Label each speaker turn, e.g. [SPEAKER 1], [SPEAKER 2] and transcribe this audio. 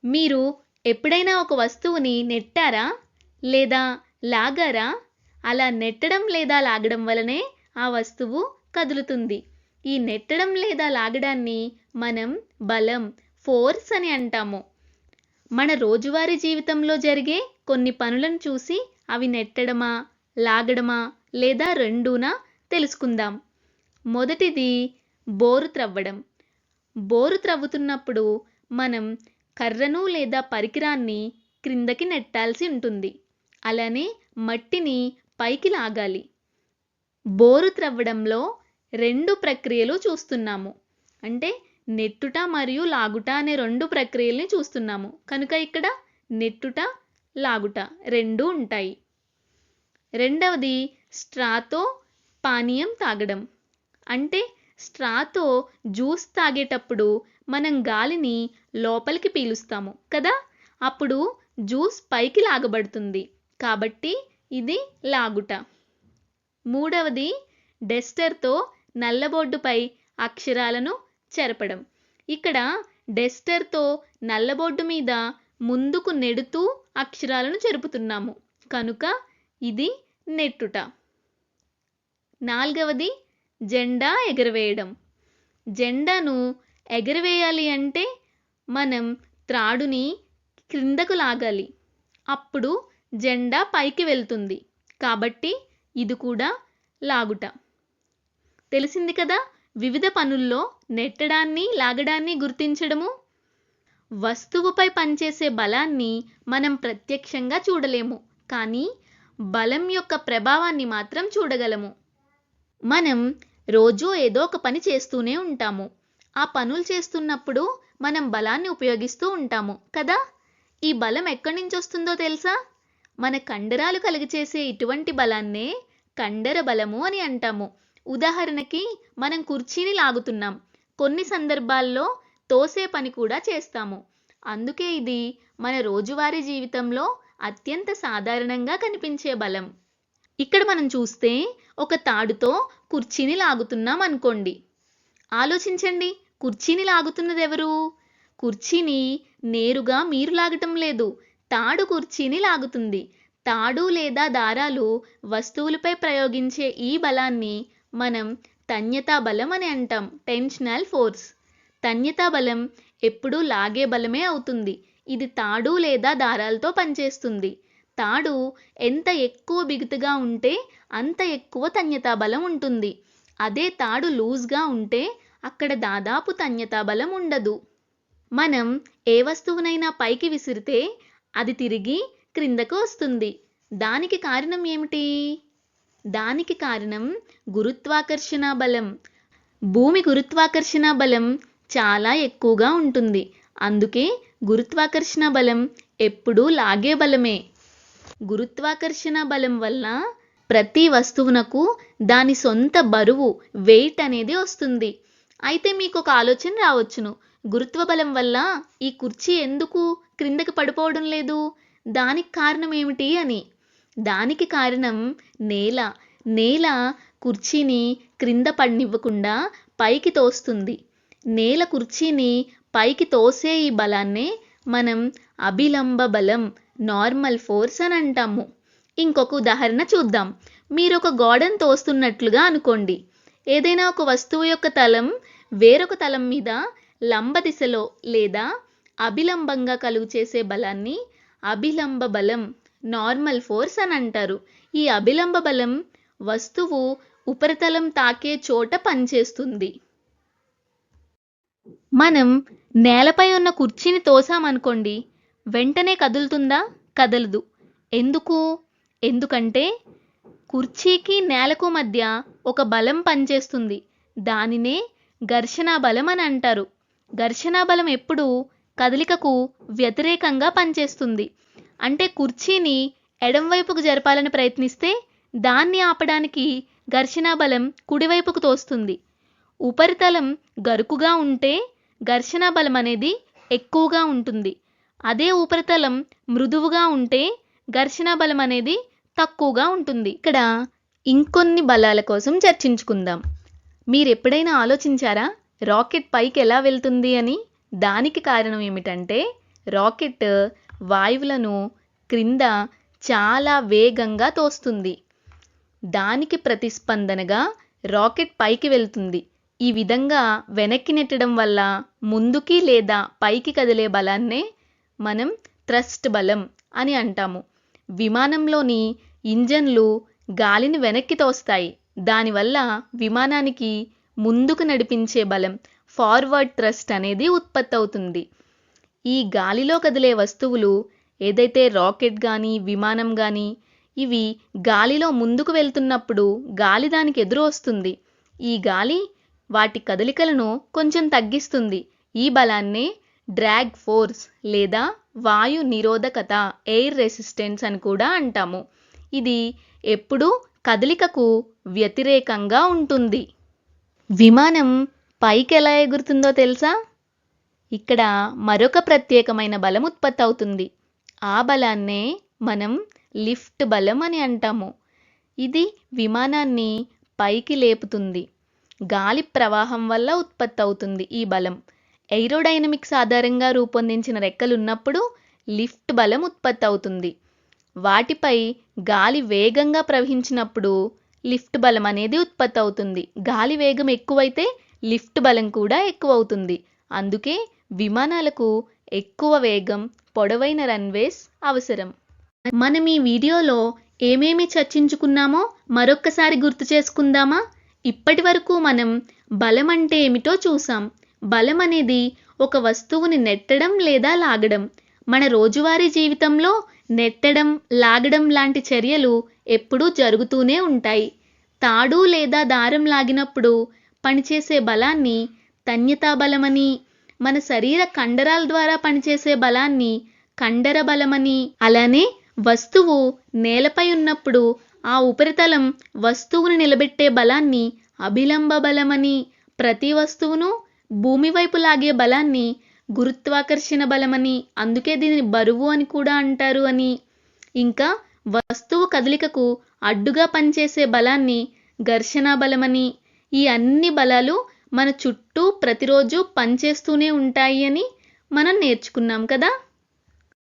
[SPEAKER 1] మీరు ఎప్పుడైనా ఒక వస్తువుని నెట్టారా? లేదా లాగారా? అలా నెట్టడం లేదా లాగడం వలనే ఆ వస్తువు కదులుతుంది. ఈ నెట్టడం లేదా లాగడాన్ని మనం బలం, ఫోర్స్ అని అంటాము. మన రోజువారీ జీవితంలో జరిగే కొన్ని పనులను చూసి అవి నెట్టడమా, లాగడమా లేదా రెండూనా తెలుసుకుందాం. మొదటిది బోరు త్రవ్వడం. బోరు త్రవ్వుతున్నప్పుడు మనం కర్రను లేదా పరికరాన్ని క్రిందకి నెట్టాల్సి ఉంటుంది. అలానే మట్టిని పైకి లాగాలి. బోరు త్రవ్వడంలో రెండు ప్రక్రియలు చూస్తున్నాము. అంటే నెట్టుట మరియు లాగుట అనే రెండు ప్రక్రియల్ని చూస్తున్నాము. కనుక ఇక్కడ నెట్టుట, లాగుట రెండూ ఉంటాయి. రెండవది స్ట్రాతో పానీయం తాగడం. అంటే స్ట్రాతో జ్యూస్ తాగేటప్పుడు మనం గాలిని లోపలికి పీలుస్తాము కదా, అప్పుడు జ్యూస్ పైకి లాగబడుతుంది. కాబట్టి ఇది లాగుట. మూడవది డస్టర్తో నల్లబోర్డుపై అక్షరాలను చెరపడం. ఇక్కడ డస్టర్తో నల్లబోర్డు మీద ముందుకు నెడుతూ అక్షరాలను చెరుపుతున్నాము. కనుక ఇది నెట్టుట. నాలుగవది జెండా ఎగరవేయడం. జెండాను ఎగరవేయాలి అంటే మనం త్రాడుని క్రిందకు లాగాలి. అప్పుడు జెండా పైకి వెళ్తుంది. కాబట్టి ఇది కూడా లాగుట. తెలిసింది కదా వివిధ పనుల్లో నెట్టడాన్ని, లాగడాన్ని గుర్తించడము. వస్తువుపై పనిచేసే బలాన్ని మనం ప్రత్యక్షంగా చూడలేము, కానీ బలం యొక్క ప్రభావాన్ని మాత్రం చూడగలము. మనం రోజూ ఏదో ఒక పని చేస్తూనే ఉంటాము. ఆ పనులు చేస్తున్నప్పుడు మనం బలాన్ని ఉపయోగిస్తూ ఉంటాము కదా. ఈ బలం ఎక్కడి నుంచి వస్తుందో తెలుసా? మన కండరాలు కలిగచేసే ఇటువంటి బలాన్నే కండర బలము అని అంటాము. ఉదాహరణకి మనం కుర్చీని లాగుతున్నాం. కొన్ని సందర్భాల్లో తోసే పని కూడా చేస్తాము. అందుకే ఇది మన రోజువారీ జీవితంలో అత్యంత సాధారణంగా కనిపించే బలం. ఇక్కడ మనం చూస్తే ఒక తాడుతో కుర్చీని లాగుతున్నాం అనుకోండి. ఆలోచించండి, కుర్చీని లాగుతున్నది ఎవరు? కుర్చీని నేరుగా మీరు లాగటం లేదు, తాడు కుర్చీని లాగుతుంది. తాడు లేదా దారాలు వస్తువులపై ప్రయోగించే ఈ బలాన్ని మనం తన్యతా బలం అని అంటాం, టెన్షనల్ ఫోర్స్. తన్యతా బలం ఎప్పుడూ లాగే బలమే అవుతుంది. ఇది తాడు లేదా దారాలతో పనిచేస్తుంది. తాడు ఎంత ఎక్కువ బిగుతుగా ఉంటే అంత ఎక్కువ తన్యతా బలం ఉంటుంది. అదే తాడు లూజ్గా ఉంటే అక్కడ దాదాపు తన్యతా బలం ఉండదు. మనం ఏ వస్తువునైనా పైకి విసిరితే అది తిరిగి క్రిందకు వస్తుంది. దానికి కారణం ఏమిటి? దానికి కారణం గురుత్వాకర్షణ బలం. భూమి గురుత్వాకర్షణ బలం చాలా ఎక్కువగా ఉంటుంది. అందుకే గురుత్వాకర్షణ బలం ఎప్పుడూ లాగే బలమే. గురుత్వాకర్షణ బలం వల్ల ప్రతి వస్తువునకు దాని సొంత బరువు, వెయిట్ అనేది వస్తుంది. అయితే మీకు ఒక ఆలోచన రావచ్చును, గురుత్వ బలం వల్ల ఈ కుర్చీ ఎందుకు క్రిందకి పడిపోవడం లేదు, దానికి కారణం ఏమిటి అని. దానికి కారణం నేల. నేల కుర్చీని క్రింద పడనివ్వకుండా పైకి తోస్తుంది. నేల కుర్చీని పైకి తోసే ఈ బలాన్నే మనం అభిలంబ బలం, నార్మల్ ఫోర్స్ అని అంటాము. ఇంకొక ఉదాహరణ చూద్దాం. మీరు ఒక గోడను తోస్తున్నట్లుగా అనుకోండి. ఏదైనా ఒక వస్తువు యొక్క తలం వేరొక తలం మీద లంబ దిశలో లేదా అభిలంబంగా కలుగు చేసే బలాన్ని అభిలంబ బలం, నార్మల్ ఫోర్స్ అని అంటారు. ఈ అభిలంబ బలం వస్తువు ఉపరితలం తాకే చోట పనిచేస్తుంది. మనం నేలపై ఉన్న కుర్చీని తోసామనుకోండి, వెంటనే కదులుతుందా? కదలదు. ఎందుకు? ఎందుకంటే కుర్చీకి నేలకు మధ్య ఒక బలం పనిచేస్తుంది. దానినే ఘర్షణ బలం అని అంటారు. ఘర్షణ బలం ఎప్పుడూ కదలికకు వ్యతిరేకంగా పనిచేస్తుంది. అంటే కుర్చీని ఎడంవైపుకు జరపాలని ప్రయత్నిస్తే దాన్ని ఆపడానికి ఘర్షణ బలం కుడివైపుకు తోస్తుంది. ఉపరితలం గరుకుగా ఉంటే ఘర్షణ బలం అనేది ఎక్కువగా ఉంటుంది. అదే ఉపరితలం మృదువుగా ఉంటే ఘర్షణ బలం అనేది తక్కువగా ఉంటుంది. ఇక్కడ ఇంకొన్ని బలాల కోసం చర్చించుకుందాం. మీరు ఎప్పుడైనా ఆలోచించారా రాకెట్ పైకి ఎలా వెళ్తుంది అని? దానికి కారణం ఏమిటంటే రాకెట్ వాయువులను క్రింద చాలా వేగంగా తోస్తుంది. దానికి ప్రతిస్పందనగా రాకెట్ పైకి వెళ్తుంది. ఈ విధంగా వెనక్కి నెట్టడం వల్ల ముందుకి లేదా పైకి కదిలే బలాన్నే మనం థ్రస్ట్ బలం అని అంటాము. విమానంలోని ఇంజన్లు గాలిని వెనక్కి తోస్తాయి. దానివల్ల విమానానికి ముందుకు నడిపించే బలం ఫార్వర్డ్ థ్రస్ట్ అనేది ఉత్పత్తి అవుతుంది. ఈ గాలిలో కదిలే వస్తువులు ఏదైతే రాకెట్ కానీ విమానం కానీ ఇవి గాలిలో ముందుకు వెళ్తున్నప్పుడు గాలి దానికి ఎదురు వస్తుంది. ఈ గాలి వాటి కదలికలను కొంచెం తగ్గిస్తుంది. ఈ బలాన్నే డ్రాగ్ ఫోర్స్ లేదా వాయు నిరోధకత ఎయిర్ రెసిస్టెన్స్ అని కూడా అంటాము. ఇది ఎప్పుడూ కదలికకు వ్యతిరేకంగా ఉంటుంది. విమానం పైకి ఎలా ఎగురుతుందో తెలుసా? ఇక్కడ మరొక ప్రత్యేకమైన బలం ఉత్పత్తి అవుతుంది. ఆ బలాన్నే మనం లిఫ్ట్ బలం అని అంటాము. ఇది విమానాన్ని పైకి లేపుతుంది. గాలి ప్రవాహం వల్ల ఉత్పత్తి అవుతుంది ఈ బలం. ఏరోడైనమిక్స్ ఆధారంగా రూపొందించిన రెక్కలు ఉన్నప్పుడు లిఫ్ట్ బలం ఉత్పత్తి అవుతుంది. వాటిపై గాలి వేగంగా ప్రవహించినప్పుడు లిఫ్ట్ బలం అనేది ఉత్పత్తి అవుతుంది. గాలి వేగం ఎక్కువైతే లిఫ్ట్ బలం కూడా ఎక్కువ అవుతుంది. అందుకే విమానాలకు ఎక్కువ వేగం, పొడవైన రన్వేస్ అవసరం. మనం ఈ వీడియోలో ఏమేమి చర్చించుకున్నామో మరొక్కసారి గుర్తు చేసుకుందామా? ఇప్పటి వరకు మనం బలం అంటే ఏమిటో చూసాం. బలం అనేది ఒక వస్తువుని నెట్టడం లేదా లాగడం. మన రోజువారీ జీవితంలో నెట్టడం, లాగడం లాంటి చర్యలు ఎప్పుడూ జరుగుతూనే ఉంటాయి. తాడు లేదా దారం లాగినప్పుడు పనిచేసే బలాన్ని తన్యతా బలమని, మన శరీర కండరాల ద్వారా పనిచేసే బలాన్ని కండర బలమని, అలానే వస్తువు నేలపై ఉన్నప్పుడు ఆ ఉపరితలం వస్తువుని నిలబెట్టే బలాన్ని అభిలంబ బలమని, ప్రతి వస్తువును భూమి వైపు లాగే బలాన్ని గురుత్వాకర్షణ బలమని, అందుకే దీనిని బరువు అని కూడా అంటారు అని, ఇంకా వస్తువు కదలికకు అడ్డుగా పనిచేసే బలాన్ని ఘర్షణ బలమని, ఈ అన్ని బలాలు మన చుట్టూ ప్రతిరోజు పనిచేస్తూనే ఉంటాయి అని మనం నేర్చుకున్నాం కదా.